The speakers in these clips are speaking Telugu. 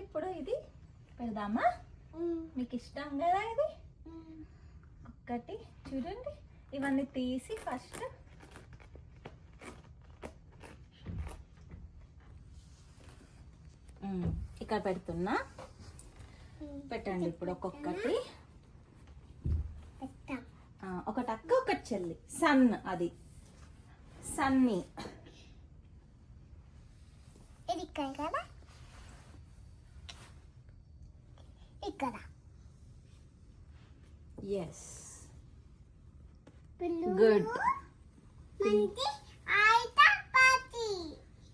ఇప్పుడు ఇది పెడదామా? మీకు ఇష్టం కదా ఇది? ఒక్కటి చూడండి, ఇవన్నీ తీసి ఫస్ట్ ఇక్కడ పెడుతున్నా. పెట్టండి ఇప్పుడు ఒక్కొక్కటి. ఒకటి అక్క ఒకటి చెల్లి. సన్, అది సన్నీ. ఇది కదా ఇక్కడ. Yes, good.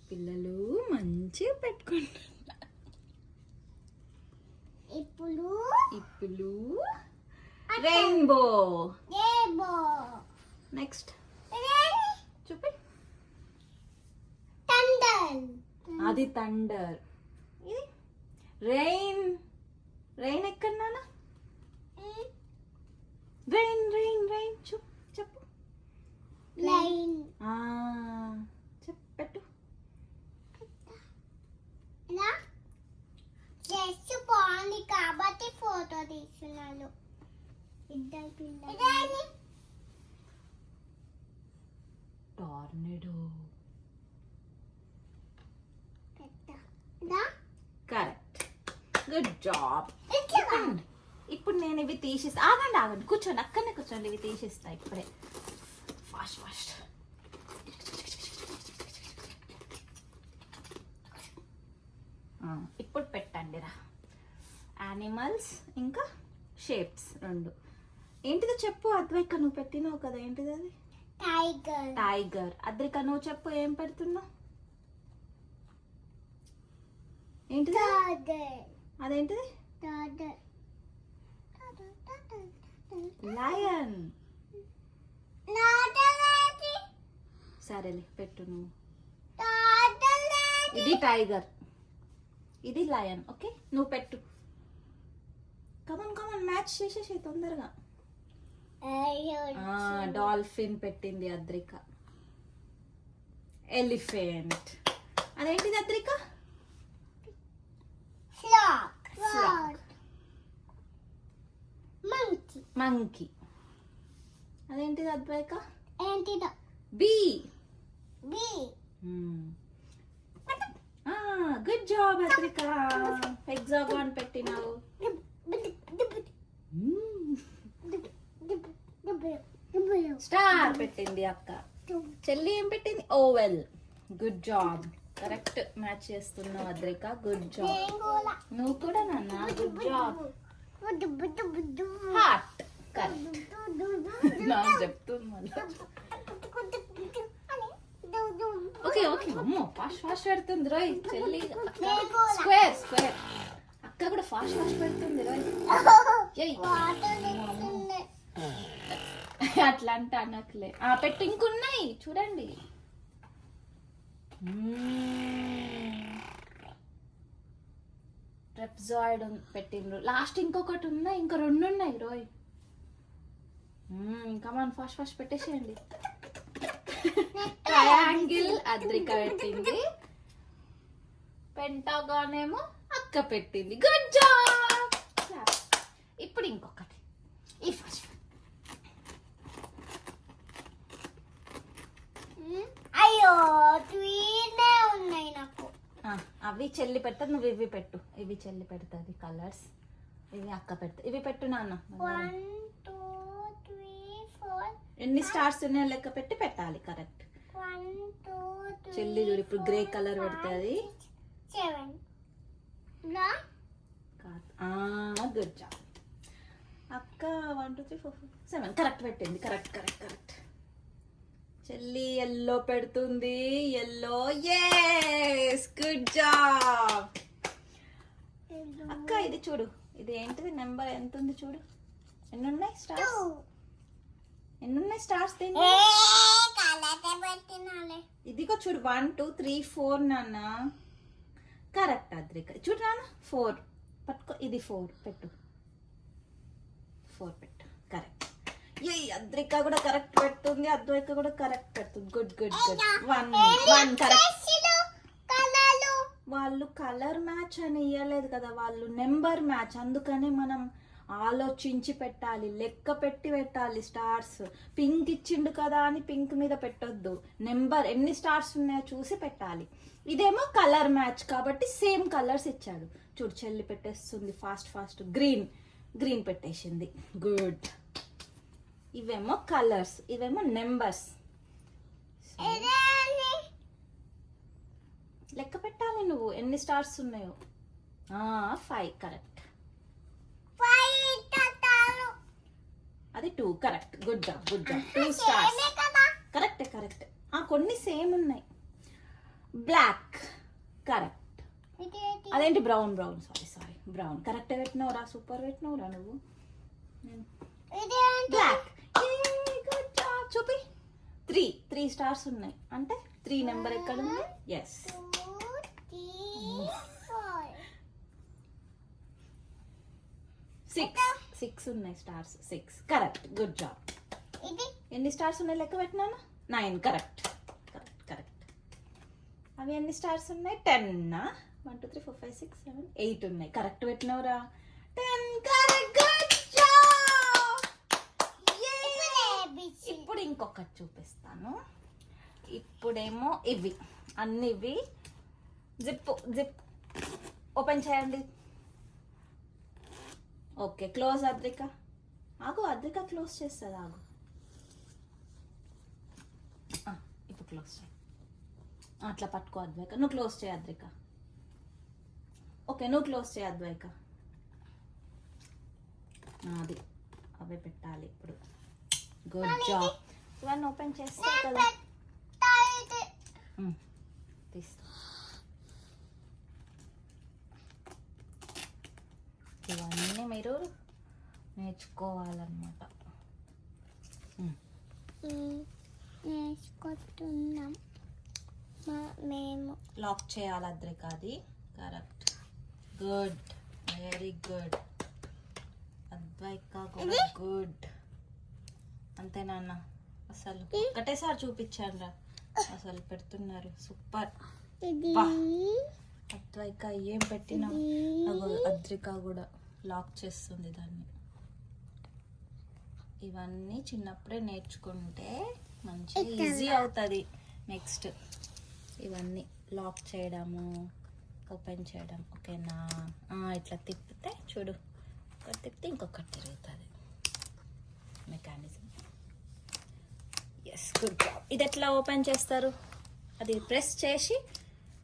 పిల్లలు మంచిగా పెట్టుకుంటారు. ఇప్పుడు రెయిన్బో. నెక్స్ట్ చూపి. అది థండర్. ఇది రెయిన్. రెయిన్ ఎక్కడ నాన్న? Rain rain rain. చెప్పు. పెట్టు. జస్ట్ బాగుంది కాబట్టి ఫోటో తీసుకున్నాను. ఇద్దరు పిల్లలు. టార్నడో. Correct, good job. ఇప్పుడు నేను ఇవి తీసిస్తా. ఆగండి, కూర్చోండి, అక్కడనే కూర్చోండి. ఇవి తీసిస్తా ఇప్పుడే. Fast fast. ఇప్పుడు పెట్టండి రా. యానిమల్స్ ఇంకా షేప్స్ రెండు. ఏంటిదో చెప్పు అద్వైక, నువ్వు పెట్టినావు కదా, ఏంటిది అది? టైగర్. అద్రిక నువ్వు చెప్పు, ఏం పెడుతున్నావు? ఏంటిది? అదేంటిది? లయన్. సరేలే పెట్టు నువ్వు. ఇది టైగర్, ఇది లయన్. ఓకే, నువ్వు పెట్టు. కమన్ మ్యాచ్ చేసేసి తొందరగా. డాల్ఫిన్ పెట్టింది అద్రిక. ఎలిఫెంట్. అదేంటిది అద్రిక? మంకీ. అదేంటిది Advaika? Bee. Good job Adrika. Hexagon పెట్టినావు. స్టార్ పెట్టింది అక్క. చెల్లి ఏం పెట్టింది? Oval. Good job, correct match చేస్తున్నావు అద్రిక. Good job. నువ్వు కూడా నాన్న, గుడ్ జాబ్. హార్ట్. కరెక్ట్. నాకు చెప్తుంది. ఓకే అమ్మో, ఫాస్ట్ పెడుతుంది రోయ్ చెల్లి. స్క్వేర్. అక్క కూడా ఫాస్ట్ పెడుతుంది రోయ్. అట్లా అంటే అనట్లే. పెట్టు, ఇంకున్నాయి చూడండి. ట్రెప్జాయిడ్ పెట్టిండ్రు. లాస్ట్ ఇంకొకటి ఉన్నాయి, ఇంకా 2 ఉన్నాయి రోయ్. కమాన్ ఫాస్ట్ పెట్టేసేయండి. ట్రయాంగిల్ అద్రిక పెట్టింది. పెంటాగాన్ ఏమో అక్క పెట్టింది. Good job. ఇప్పుడు ఇంకొకటి. ఈ ఫస్ట్ అయ్యో ట్వీనే ఉన్నాయి నాకు. అవి చెల్లి పెడతారు, నువ్వు ఇవి పెట్టు. ఇవి చెల్లి పెడుతుంది కలర్స్, ఇవి అక్క పెడతా. ఇవి పెట్టు నాన్న. 1 2 3 4. ఎన్ని స్టార్స్ ఉన్నాయో లెక్క పెట్టి పెట్టాలి. కరెక్ట్. 1 2 3. చెల్లి చూడు ఇప్పుడు గ్రే కలర్ పెడుతుంది. 7. గుడ్ జాబ్ అక్క. 1 2 3 4 5 7 కరెక్ట్ పెట్టింది. కరెక్ట్. చెల్లి ఎల్లో పెడుతుంది. ఎల్లో. yes, గుడ్ జాబ్ అక్క. ఇది చూడు, ఇది ఏంటిది? నెంబర్ ఎంత ఉంది చూడు. ఎన్ని ఉన్నాయి స్టార్స్? ఇదిగో చూడు, 1 2 3 4 నాన్న. కరెక్ట్ అద్రిక. చూడు నాన్న, 4 పట్టుకో. ఇది 4 పెట్టు. 4 పెట్టు. కరెక్ట్. అద్రిక కూడా కరెక్ట్ పెడుతుంది, అద్వైక కూడా కరెక్ట్ పెడుతుంది. గుడ్. 1 కరెక్ట్. వాళ్ళు కలర్ మ్యాచ్ అని ఇవ్వలేదు కదా, వాళ్ళు నెంబర్ మ్యాచ్. అందుకనే మనం ఆలోచించి పెట్టాలి, లెక్క పెట్టి పెట్టాలి స్టార్స్. పింక్ ఇచ్చిండు కదా అని పింక్ మీద పెట్టొద్దు, నెంబర్ ఎన్ని స్టార్స్ ఉన్నాయో చూసి పెట్టాలి. ఇదేమో కలర్ మ్యాచ్ కాబట్టి సేమ్ కలర్స్ ఇచ్చాడు. చూడు చెల్లి పెట్టేస్తుంది ఫాస్ట్ ఫాస్ట్. గ్రీన్ గ్రీన్ పెట్టేసింది, గుడ్. ఇవేమో కలర్స్, ఇవేమో నెంబర్స్. లెక్క పెట్టాలి నువ్వు ఎన్ని స్టార్స్ ఉన్నాయో. 5 కరెక్ట్. అది 2 correct. Good job, good job. 2 stars. Correct correct. కొన్ని సేమ్ ఉన్నాయి. Black correct. అదేంటి brown, brown sorry sorry brown. Correct పెట్టినవురా, సూపర్ పెట్టినవురా నువ్వు. Black, good job. చూపి 3 స్టార్స్ ఉన్నాయి అంటే 3 నెంబర్ ఎక్కడ ఉంది? ఎస్. 6 ఉన్నాయి స్టార్స్. 6 correct, good job. ఎన్ని స్టార్స్ ఉన్నాయి లెక్క పెట్టినాను? 9 కరెక్ట్ కరెక్ట్ కరెక్ట్. అవి ఎన్ని స్టార్స్ ఉన్నాయి? 10. 1 2 3 4 5 6 7 8 ఉన్నాయి. కరెక్ట్ పెట్టినవరా? 10 కరెక్ట్, గుడ్ జాబ్. ఇప్పుడు ఇంకొకటి చూపిస్తాను. ఇప్పుడేమో ఇవి అన్ని ఇవి జిప్ ఓపెన్ చేయండి. Okay, close. అద్రిక ఆగు, అద్రిక క్లోజ్ చేస్తుంది, ఆగు. ఇప్పుడు క్లోజ్ చేయి. అట్లా పట్టుకో అద్వైక. నువ్వు క్లోజ్ చేయి అద్రిక. ఓకే, నువ్వు క్లోజ్ చేయి అద్వైక. అది అవే పెట్టాలి ఇప్పుడు. Good job. ఇవన్నీ ఓపెన్ చేస్తా కదా. తీస్తా. ఇవన్నీ మీరు నేర్చుకోవాలన్నమాట. నేర్చుకుంటున్నాం మేము. లాక్ చేయాలి అద్రిక. అది correct, good, very good. Advaika కూడా గుడ్. అంతే నాన్న. అసలు ఒకటేసారి చూపించాను రా, అసలు పెడుతున్నారు సూపర్. అద్వైక ఏం పెట్టినా అద్రిక కూడా లాక్ చేస్తుంది దాన్ని. ఇవన్నీ చిన్నప్పుడే నేర్చుకుంటే మంచి ఈజీ అవుతుంది నెక్స్ట్. ఇవన్నీ లాక్ చేయడము, ఓపెన్ చేయడం. ఓకేనా? ఇట్లా తిప్పితే చూడు, ఒకటి తిప్పితే ఇంకొకటి తిరుగుతుంది మెకానిజం. Yes, good job. ఇది ఎట్లా ఓపెన్ చేస్తారు? అది ప్రెస్ చేసి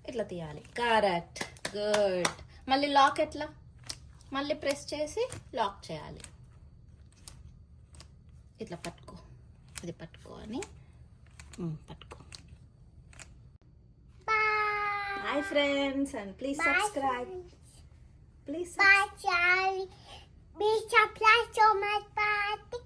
ఇట్లా తీయాలి. Correct, good. మళ్ళీ లాక్ ఎట్లా? మళ్ళీ ప్రెస్ చేసి లాక్ చేయాలి. ఇట్లా పట్టుకో, ఇది పట్టుకో అని పట్టుకో. Bye friends, and please subscribe. Please Bye Charlie. Be surprised so much. Bye.